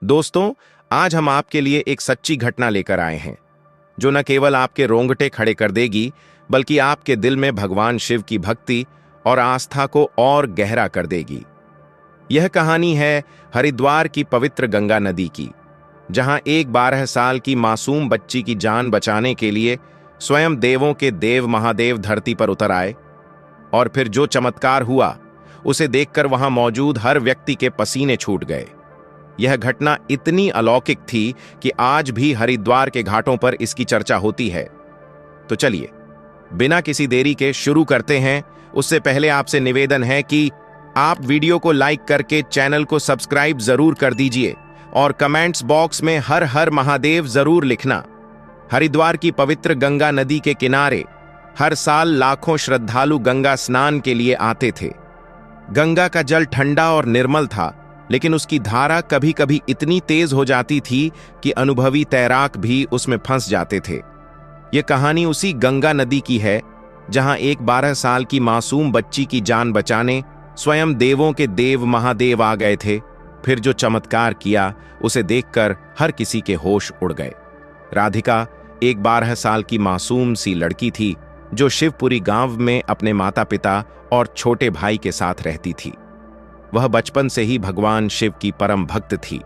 दोस्तों, आज हम आपके लिए एक सच्ची घटना लेकर आए हैं जो न केवल आपके रोंगटे खड़े कर देगी बल्कि आपके दिल में भगवान शिव की भक्ति और आस्था को और गहरा कर देगी। यह कहानी है हरिद्वार की पवित्र गंगा नदी की, जहां एक 12 साल की मासूम बच्ची की जान बचाने के लिए स्वयं देवों के देव महादेव धरती पर उतर आए। और फिर जो चमत्कार हुआ उसे देखकर वहां मौजूद हर व्यक्ति के पसीने छूट गए। यह घटना इतनी अलौकिक थी कि आज भी हरिद्वार के घाटों पर इसकी चर्चा होती है। तो चलिए बिना किसी देरी के शुरू करते हैं। उससे पहले आपसे निवेदन है कि आप वीडियो को लाइक करके चैनल को सब्सक्राइब जरूर कर दीजिए और कमेंट्स बॉक्स में हर हर महादेव जरूर लिखना। हरिद्वार की पवित्र गंगा नदी के किनारे हर साल लाखों श्रद्धालु गंगा स्नान के लिए आते थे। गंगा का जल ठंडा और निर्मल था, लेकिन उसकी धारा कभी कभी इतनी तेज हो जाती थी कि अनुभवी तैराक भी उसमें फंस जाते थे। यह कहानी उसी गंगा नदी की है जहां एक 12 साल की मासूम बच्ची की जान बचाने स्वयं देवों के देव महादेव आ गए थे। फिर जो चमत्कार किया उसे देखकर हर किसी के होश उड़ गए। राधिका एक 12 साल की मासूम सी लड़की थी जो शिवपुरी गांव में अपने माता पिता और छोटे भाई के साथ रहती थी। वह बचपन से ही भगवान शिव की परम भक्त थी।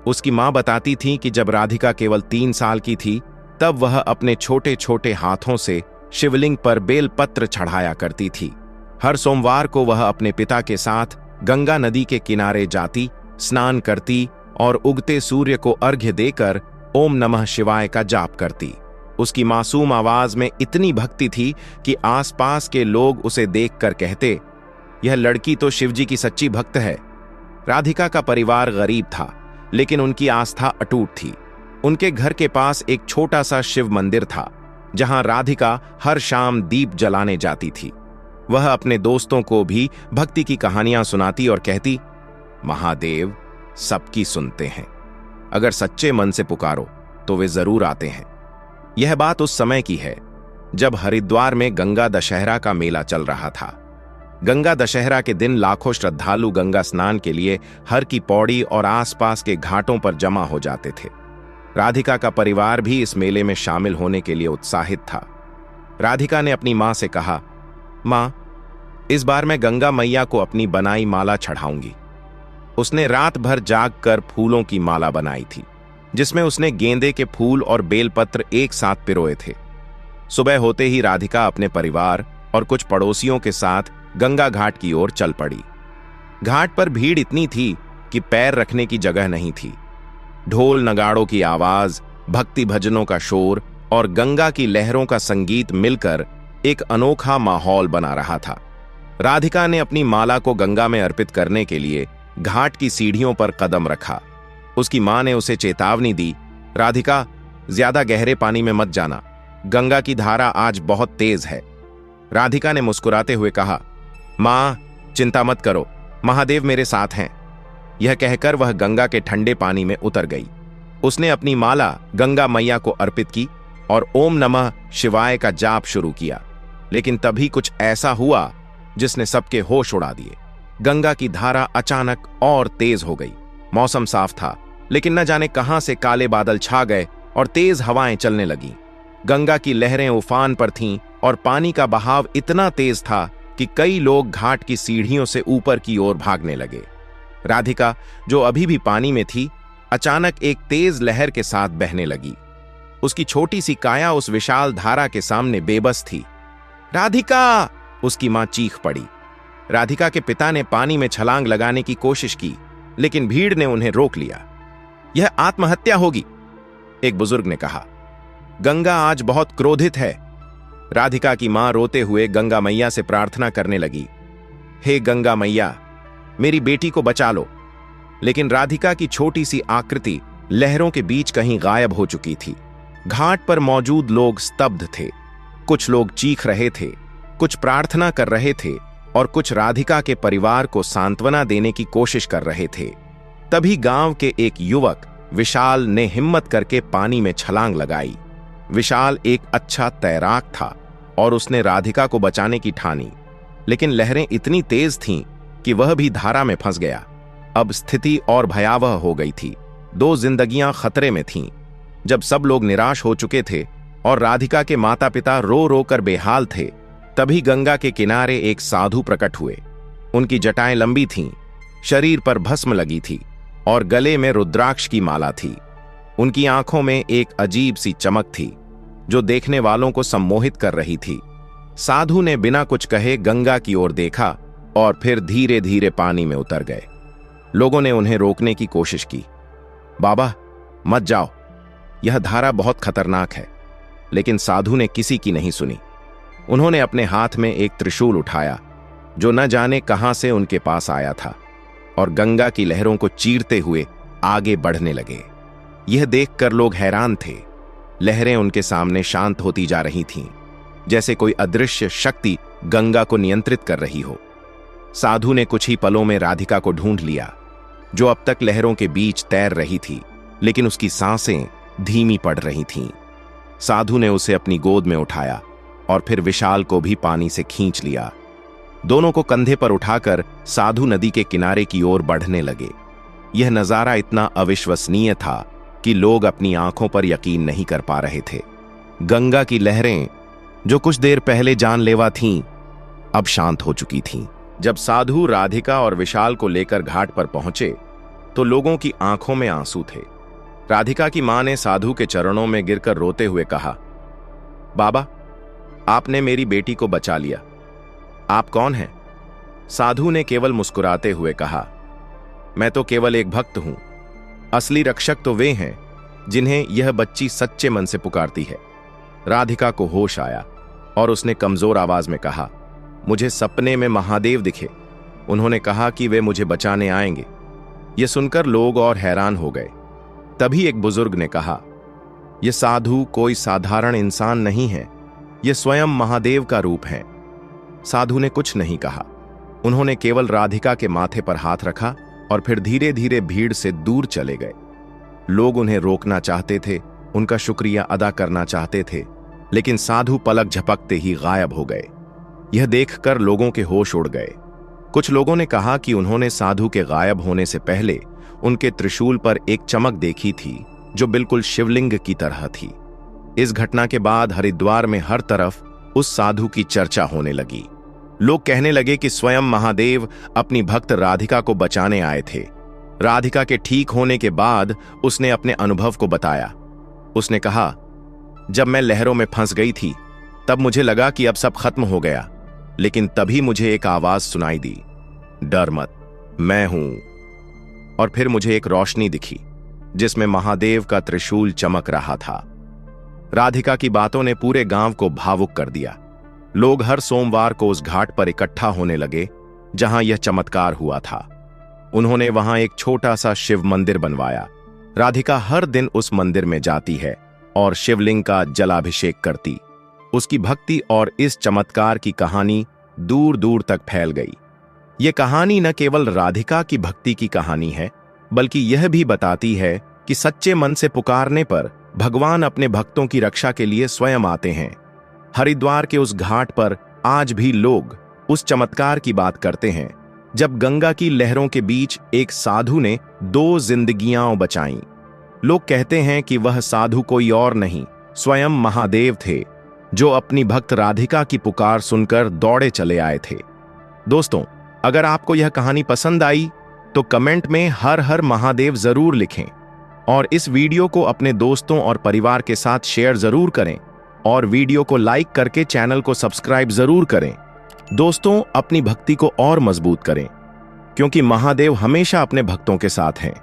उसकी मां बताती थी कि जब राधिका केवल 3 साल की थी तब वह अपने छोटे छोटे हाथों से शिवलिंग पर बेलपत्र चढ़ाया करती थी। हर सोमवार को वह अपने पिता के साथ गंगा नदी के किनारे जाती, स्नान करती और उगते सूर्य को अर्घ्य देकर ओम नमः शिवाय का जाप करती। उसकी मासूम आवाज में इतनी भक्ति थी कि आसपास के लोग उसे देखकर कहते, यह लड़की तो शिवजी की सच्ची भक्त है। राधिका का परिवार गरीब था, लेकिन उनकी आस्था अटूट थी। उनके घर के पास एक छोटा सा शिव मंदिर था जहां राधिका हर शाम दीप जलाने जाती थी। वह अपने दोस्तों को भी भक्ति की कहानियां सुनाती और कहती, महादेव सबकी सुनते हैं, अगर सच्चे मन से पुकारो तो वे जरूर आते हैं। यह बात उस समय की है जब हरिद्वार में गंगा दशहरा का मेला चल रहा था। गंगा दशहरा के दिन लाखों श्रद्धालु गंगा स्नान के लिए हर की पौड़ी और आसपास के घाटों पर जमा हो जाते थे। राधिका का परिवार भी इस मेले में शामिल होने के लिए उत्साहित था। राधिका ने अपनी मां से कहा, मां, इस बार मैं गंगा मैया को अपनी बनाई माला चढ़ाऊंगी। उसने रात भर जागकर फूलों की माला बनाई थी, जिसमें उसने गेंदे के फूल और बेलपत्र एक साथ पिरोए थे। सुबह होते ही राधिका अपने परिवार और कुछ पड़ोसियों के साथ गंगा घाट की ओर चल पड़ी। घाट पर भीड़ इतनी थी कि पैर रखने की जगह नहीं थी। ढोल नगाड़ों की आवाज, भक्ति भजनों का शोर और गंगा की लहरों का संगीत मिलकर एक अनोखा माहौल बना रहा था। राधिका ने अपनी माला को गंगा में अर्पित करने के लिए घाट की सीढ़ियों पर कदम रखा। उसकी मां ने उसे चेतावनी दी, राधिका, ज्यादा गहरे पानी में मत जाना, गंगा की धारा आज बहुत तेज है। राधिका ने मुस्कुराते हुए कहा, मां, चिंता मत करो, महादेव मेरे साथ हैं। यह कहकर वह गंगा के ठंडे पानी में उतर गई। उसने अपनी माला गंगा मैया को अर्पित की और ओम नमः शिवाय का जाप शुरू किया। लेकिन तभी कुछ ऐसा हुआ जिसने सबके होश उड़ा दिए। गंगा की धारा अचानक और तेज हो गई। मौसम साफ था, लेकिन न जाने कहां से काले बादल छा गए और तेज हवाएं चलने लगीं। गंगा की लहरें उफान पर थीं और पानी का बहाव इतना तेज था कि कई लोग घाट की सीढ़ियों से ऊपर की ओर भागने लगे। राधिका, जो अभी भी पानी में थी, अचानक एक तेज लहर के साथ बहने लगी। उसकी छोटी सी काया उस विशाल धारा के सामने बेबस थी। राधिका! उसकी मां चीख पड़ी। राधिका के पिता ने पानी में छलांग लगाने की कोशिश की, लेकिन भीड़ ने उन्हें रोक लिया। यह आत्महत्या होगी, एक बुजुर्ग ने कहा। गंगा आज बहुत क्रोधित है। राधिका की मां रोते हुए गंगा मैया से प्रार्थना करने लगी, हे गंगा मैया, मेरी बेटी को बचा लो। लेकिन राधिका की छोटी सी आकृति लहरों के बीच कहीं गायब हो चुकी थी। घाट पर मौजूद लोग स्तब्ध थे। कुछ लोग चीख रहे थे, कुछ प्रार्थना कर रहे थे और कुछ राधिका के परिवार को सांत्वना देने की कोशिश कर रहे थे। तभी गांव के एक युवक विशाल ने हिम्मत करके पानी में छलांग लगाई। विशाल एक अच्छा तैराक था और उसने राधिका को बचाने की ठानी, लेकिन लहरें इतनी तेज थीं कि वह भी धारा में फंस गया। अब स्थिति और भयावह हो गई थी। 2 जिंदगियां खतरे में थीं। जब सब लोग निराश हो चुके थे और राधिका के माता पिता रो रो कर बेहाल थे, तभी गंगा के किनारे एक साधु प्रकट हुए। उनकी जटाएं लंबी थीं, शरीर पर भस्म लगी थी और गले में रुद्राक्ष की माला थी। उनकी आंखों में एक अजीब सी चमक थी जो देखने वालों को सम्मोहित कर रही थी। साधु ने बिना कुछ कहे गंगा की ओर देखा और फिर धीरे धीरे पानी में उतर गए। लोगों ने उन्हें रोकने की कोशिश की। बाबा, मत जाओ, यह धारा बहुत खतरनाक है। लेकिन साधु ने किसी की नहीं सुनी। उन्होंने अपने हाथ में एक त्रिशूल उठाया जो न जाने कहां से उनके पास आया था और गंगा की लहरों को चीरते हुए आगे बढ़ने लगे। यह देखकर लोग हैरान थे। लहरें उनके सामने शांत होती जा रही थीं, जैसे कोई अदृश्य शक्ति गंगा को नियंत्रित कर रही हो। साधु ने कुछ ही पलों में राधिका को ढूंढ लिया, जो अब तक लहरों के बीच तैर रही थी, लेकिन उसकी सांसें धीमी पड़ रही थीं। साधु ने उसे अपनी गोद में उठाया और फिर विशाल को भी पानी से खींच लिया। दोनों को कंधे पर उठाकर साधु नदी के किनारे की ओर बढ़ने लगे। यह नजारा इतना अविश्वसनीय था कि लोग अपनी आंखों पर यकीन नहीं कर पा रहे थे। गंगा की लहरें, जो कुछ देर पहले जानलेवा थीं, अब शांत हो चुकी थीं। जब साधु राधिका और विशाल को लेकर घाट पर पहुंचे तो लोगों की आंखों में आंसू थे। राधिका की मां ने साधु के चरणों में गिरकर रोते हुए कहा, बाबा, आपने मेरी बेटी को बचा लिया। आप कौन हैं? साधु ने केवल मुस्कुराते हुए कहा, मैं तो केवल एक भक्त हूं। असली रक्षक तो वे हैं जिन्हें यह बच्ची सच्चे मन से पुकारती है। राधिका को होश आया और उसने कमजोर आवाज में कहा, मुझे सपने में महादेव दिखे। उन्होंने कहा कि वे मुझे बचाने आएंगे। यह सुनकर लोग और हैरान हो गए। तभी एक बुजुर्ग ने कहा, यह साधु कोई साधारण इंसान नहीं है, यह स्वयं महादेव का रूप है। साधु ने कुछ नहीं कहा। उन्होंने केवल राधिका के माथे पर हाथ रखा और फिर धीरे धीरे भीड़ से दूर चले गए। लोग उन्हें रोकना चाहते थे, उनका शुक्रिया अदा करना चाहते थे, लेकिन साधु पलक झपकते ही गायब हो गए। यह देखकर लोगों के होश उड़ गए। कुछ लोगों ने कहा कि उन्होंने साधु के गायब होने से पहले उनके त्रिशूल पर एक चमक देखी थी जो बिल्कुल शिवलिंग की तरह थी। इस घटना के बाद हरिद्वार में हर तरफ उस साधु की चर्चा होने लगी। लोग कहने लगे कि स्वयं महादेव अपनी भक्त राधिका को बचाने आए थे। राधिका के ठीक होने के बाद उसने अपने अनुभव को बताया। उसने कहा, जब मैं लहरों में फंस गई थी तब मुझे लगा कि अब सब खत्म हो गया, लेकिन तभी मुझे एक आवाज सुनाई दी, डर मत, मैं हूं। और फिर मुझे एक रोशनी दिखी जिसमें महादेव का त्रिशूल चमक रहा था। राधिका की बातों ने पूरे गांव को भावुक कर दिया। लोग हर सोमवार को उस घाट पर इकट्ठा होने लगे जहां यह चमत्कार हुआ था। उन्होंने वहां एक छोटा सा शिव मंदिर बनवाया। राधिका हर दिन उस मंदिर में जाती है और शिवलिंग का जलाभिषेक करती। उसकी भक्ति और इस चमत्कार की कहानी दूर दूर तक फैल गई। यह कहानी न केवल राधिका की भक्ति की कहानी है, बल्कि यह भी बताती है कि सच्चे मन से पुकारने पर भगवान अपने भक्तों की रक्षा के लिए स्वयं आते हैं। हरिद्वार के उस घाट पर आज भी लोग उस चमत्कार की बात करते हैं जब गंगा की लहरों के बीच एक साधु ने 2 जिंदगियां बचाईं। लोग कहते हैं कि वह साधु कोई और नहीं, स्वयं महादेव थे, जो अपनी भक्त राधिका की पुकार सुनकर दौड़े चले आए थे। दोस्तों, अगर आपको यह कहानी पसंद आई तो कमेंट में हर हर महादेव जरूर लिखें और इस वीडियो को अपने दोस्तों और परिवार के साथ शेयर जरूर करें और वीडियो को लाइक करके चैनल को सब्सक्राइब जरूर करें। दोस्तों, अपनी भक्ति को और मजबूत करें, क्योंकि महादेव हमेशा अपने भक्तों के साथ हैं।